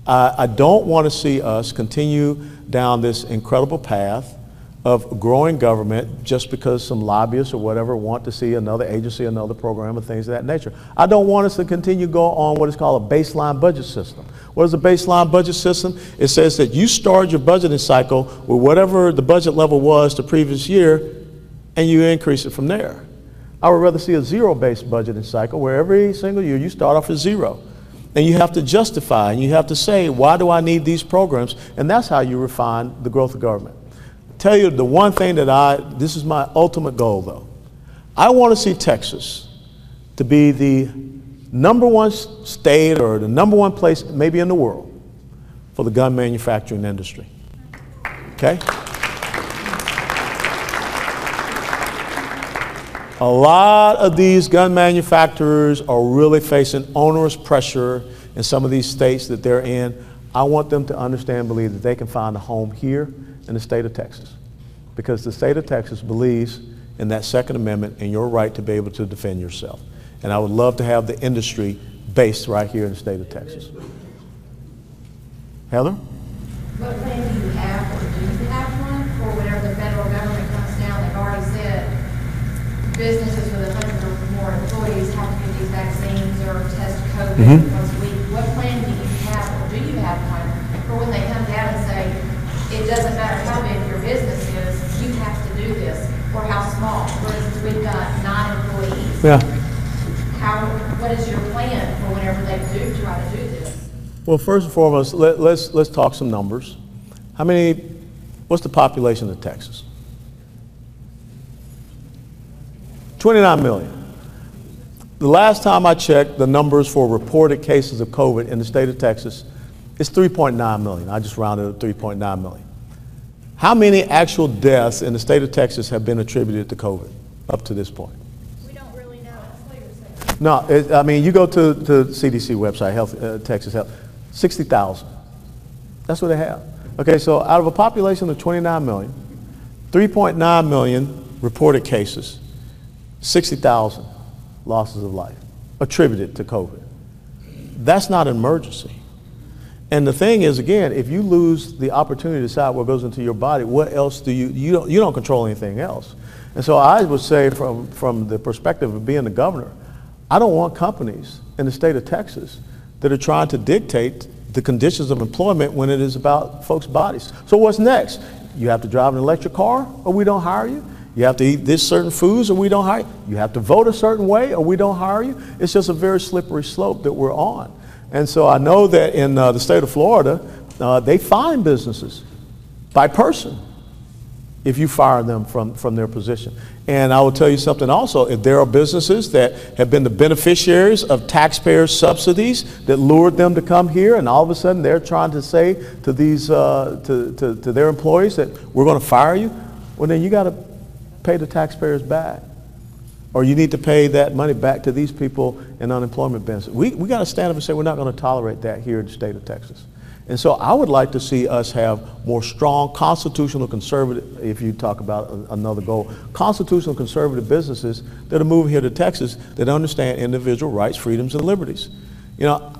I don't want to see us continue down this incredible path of growing government just because some lobbyists or whatever want to see another agency, another program, and things of that nature. I don't want us to continue to go on what is called a baseline budget system. What is a baseline budget system? It says that you start your budgeting cycle with whatever the budget level was the previous year, and you increase it from there. I would rather see a zero-based budgeting cycle where every single year you start off at zero. And you have to justify, and you have to say, why do I need these programs? And that's how you refine the growth of government. Tell you the one thing that this is my ultimate goal though. I want to see Texas to be the #1 state or the #1 place maybe in the world for the gun manufacturing industry. Okay? A lot of these gun manufacturers are really facing onerous pressure in some of these states that they're in. I want them to understand and believe that they can find a home here in the state of Texas, because the state of Texas believes in that Second Amendment and your right to be able to defend yourself. And I would love to have the industry based right here in the state of Texas. Heather? What plan do you have, or do you have one, for whenever the federal government comes down? They've already said businesses with 100 or more employees have to get these vaccines or test COVID once a week. What plan do you have, or do you have one, for when they come down and say, it doesn't matter how big your business is, you have to do this, or how small? For instance, we've got 9 employees. Yeah. What is your plan for whenever they do try to do this? Well, first and foremost, let's talk some numbers. What's the population of Texas? 29 million. The last time I checked the numbers for reported cases of COVID in the state of Texas, it's 3.9 million. I just rounded up 3.9 million. How many actual deaths in the state of Texas have been attributed to COVID up to this point? We don't really know. No, I mean, you go to the CDC website, Texas Health, 60,000. That's what they have. Okay, so out of a population of 29 million, 3.9 million reported cases, 60,000 losses of life attributed to COVID. That's not an emergency. And the thing is, again, if you lose the opportunity to decide what goes into your body, what else do you don't control anything else. And so I would say from the perspective of being the governor, I don't want companies in the state of Texas that are trying to dictate the conditions of employment when it is about folks' bodies. So what's next? You have to drive an electric car or we don't hire you. You have to eat this certain foods or we don't hire you. You have to vote a certain way or we don't hire you. It's just a very slippery slope that we're on. And so I know that in the state of Florida, they fine businesses by person if you fire them from their position. And I will tell you something also, if there are businesses that have been the beneficiaries of taxpayer subsidies that lured them to come here, and all of a sudden they're trying to say to these to their employees that we're going to fire you, well then you got to pay the taxpayers back. Or you need to pay that money back to these people in unemployment benefits. We got to stand up and say we're not going to tolerate that here in the state of Texas. And so I would like to see us have more strong constitutional conservative, if you talk about another goal, constitutional conservative businesses that are moving here to Texas that understand individual rights, freedoms, and liberties. You know,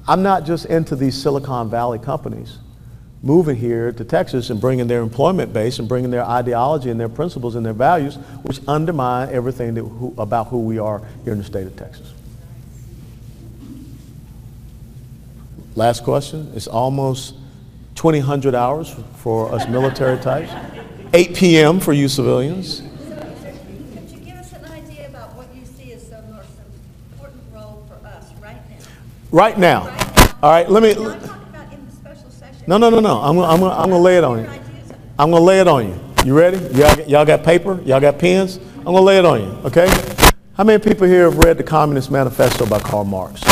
I'm not just into these Silicon Valley companies moving here to Texas and bringing their employment base and bringing their ideology and their principles and their values, which undermine everything about who we are here in the state of Texas. Last question. It's almost 2000 hours for us military types. 8 p.m. for you civilians. Could you give us an idea about what you see as the most important role for us right now? Right now. All right, let me. Not talking about in the special session. No. I'm gonna lay it on you. I'm gonna lay it on you. You ready? Y'all got paper? Y'all got pens? I'm gonna lay it on you. Okay? How many people here have read the Communist Manifesto by Karl Marx?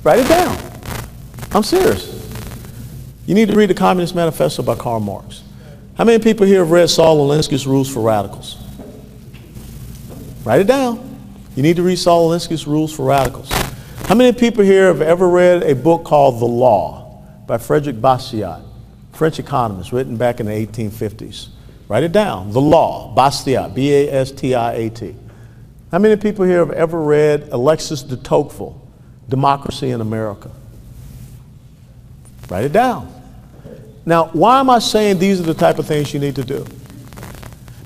Write it down. I'm serious. You need to read the Communist Manifesto by Karl Marx. How many people here have read Saul Alinsky's Rules for Radicals? Write it down. You need to read Saul Alinsky's Rules for Radicals. How many people here have ever read a book called The Law by Frederick Bastiat, French economist, written back in the 1850s? Write it down. The Law, Bastiat, B-A-S-T-I-A-T. How many people here have ever read Alexis de Tocqueville, Democracy in America? Write it down. Now, why am I saying these are the type of things you need to do?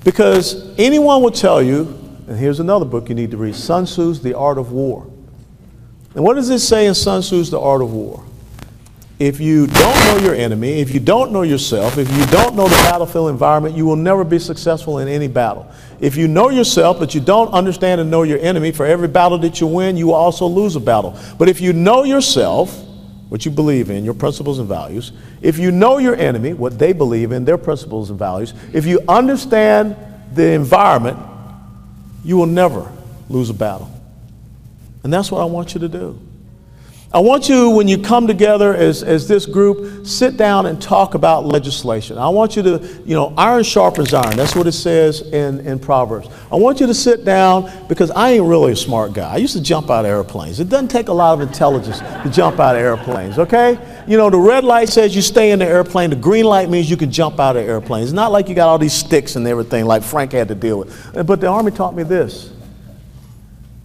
Because anyone will tell you, and here's another book you need to read, Sun Tzu's The Art of War. And what does it say in Sun Tzu's The Art of War? If you don't know your enemy, if you don't know yourself, if you don't know the battlefield environment, you will never be successful in any battle. If you know yourself, but you don't understand and know your enemy, for every battle that you win, you will also lose a battle. But if you know yourself, what you believe in, your principles and values, if you know your enemy, what they believe in, their principles and values, if you understand the environment, you will never lose a battle. And that's what I want you to do. I want you, when you come together as this group, sit down and talk about legislation. I want you to, iron sharpens iron. That's what it says in Proverbs. I want you to sit down because I ain't really a smart guy. I used to jump out of airplanes. It doesn't take a lot of intelligence to jump out of airplanes, okay? The red light says you stay in the airplane. The green light means you can jump out of airplanes. It's not like you got all these sticks and everything like Frank had to deal with. But the Army taught me this,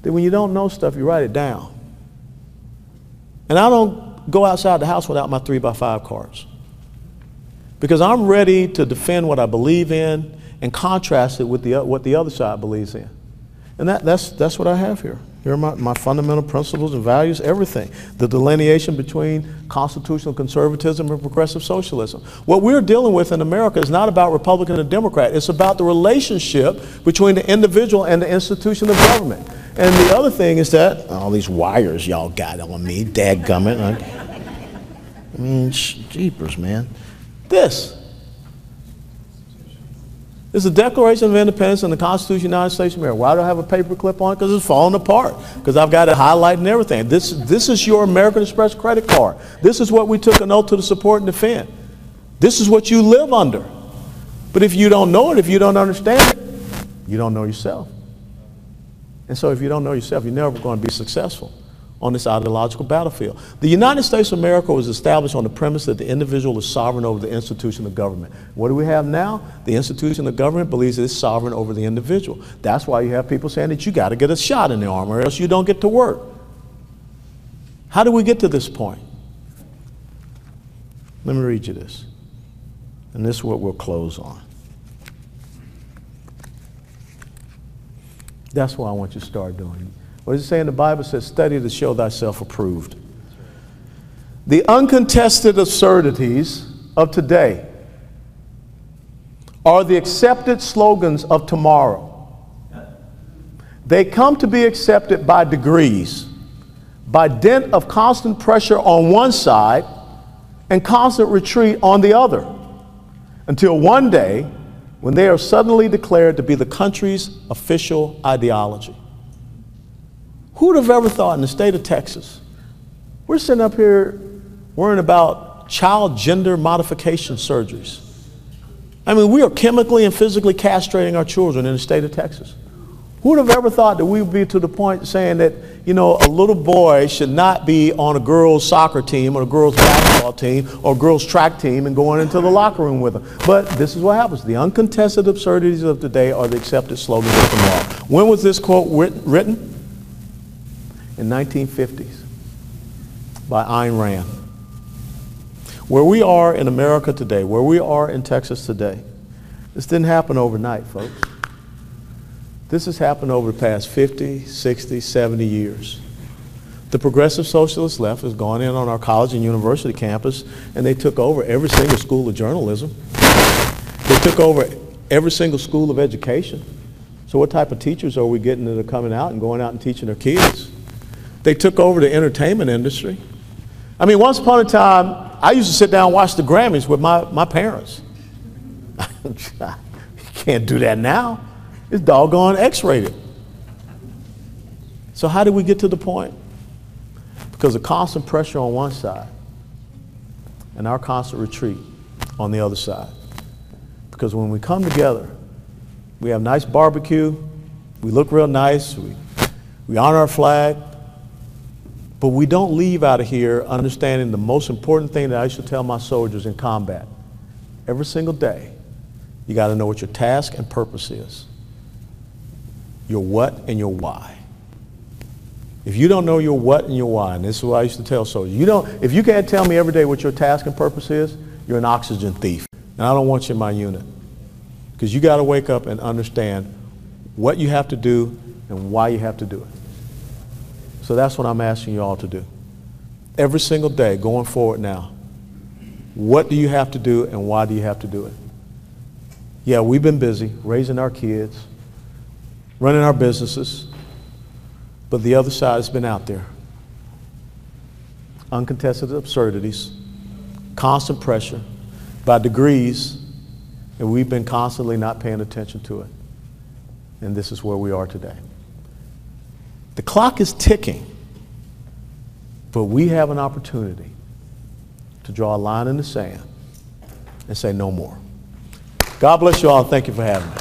that when you don't know stuff, you write it down. And I don't go outside the house without my 3x5 cards. Because I'm ready to defend what I believe in and contrast it with what the other side believes in. And that's what I have here. Here are my fundamental principles and values, everything. The delineation between constitutional conservatism and progressive socialism. What we're dealing with in America is not about Republican and Democrat. It's about the relationship between the individual and the institution of government. And the other thing is that, all these wires y'all got on me, dadgummit. I mean, jeepers, man. This is the Declaration of Independence and the Constitution of the United States of America. Why do I have a paper clip on it? Because it's falling apart. Because I've got it highlighted and everything. This is your American Express credit card. This is what we took an oath to support and defend. This is what you live under. But if you don't know it, if you don't understand it, you don't know yourself. And so if you don't know yourself, you're never going to be successful on this ideological battlefield. The United States of America was established on the premise that the individual is sovereign over the institution of government. What do we have now? The institution of government believes it's sovereign over the individual. That's why you have people saying that you got to get a shot in the arm or else you don't get to work. How do we get to this point? Let me read you this. And this is what we'll close on. That's what I want you to start doing. What does it say in the Bible? It says, study to show thyself approved. The uncontested absurdities of today are the accepted slogans of tomorrow. They come to be accepted by degrees, by dint of constant pressure on one side and constant retreat on the other, until one day when they are suddenly declared to be the country's official ideology. Who would have ever thought in the state of Texas, we're sitting up here worrying about child gender modification surgeries. I mean, we are chemically and physically castrating our children in the state of Texas. Who would have ever thought that we would be to the point saying that, you know, a little boy should not be on a girls' soccer team or a girls' basketball team or a girls' track team and going into the locker room with them. But this is what happens. The uncontested absurdities of today are the accepted slogans of tomorrow. When was this quote written? In 1950s by Ayn Rand. Where we are in America today, where we are in Texas today, this didn't happen overnight, folks. This has happened over the past 50, 60, 70 years. The progressive socialist left has gone in on our college and university campus, and they took over every single school of journalism. They took over every single school of education. So what type of teachers are we getting that are coming out and going out and teaching their kids? They took over the entertainment industry. I mean, once upon a time, I used to sit down and watch the Grammys with my parents. You can't do that now. It's doggone X-rated. So how did we get to the point? Because of constant pressure on one side and our constant retreat on the other side. Because when we come together, we have nice barbecue, we look real nice, we honor our flag, but we don't leave out of here understanding the most important thing that I used to tell my soldiers in combat. Every single day, you got to know what your task and purpose is. Your what and your why. If you don't know your what and your why, and this is what I used to tell soldiers, if you can't tell me every day what your task and purpose is, you're an oxygen thief. And I don't want you in my unit. Because you got to wake up and understand what you have to do and why you have to do it. So that's what I'm asking you all to do. Every single day going forward now, what do you have to do and why do you have to do it? Yeah, we've been busy raising our kids, running our businesses, but the other side has been out there. Uncontested absurdities, constant pressure, by degrees, and we've been constantly not paying attention to it. And this is where we are today. The clock is ticking, but we have an opportunity to draw a line in the sand and say no more. God bless you all. Thank you for having me.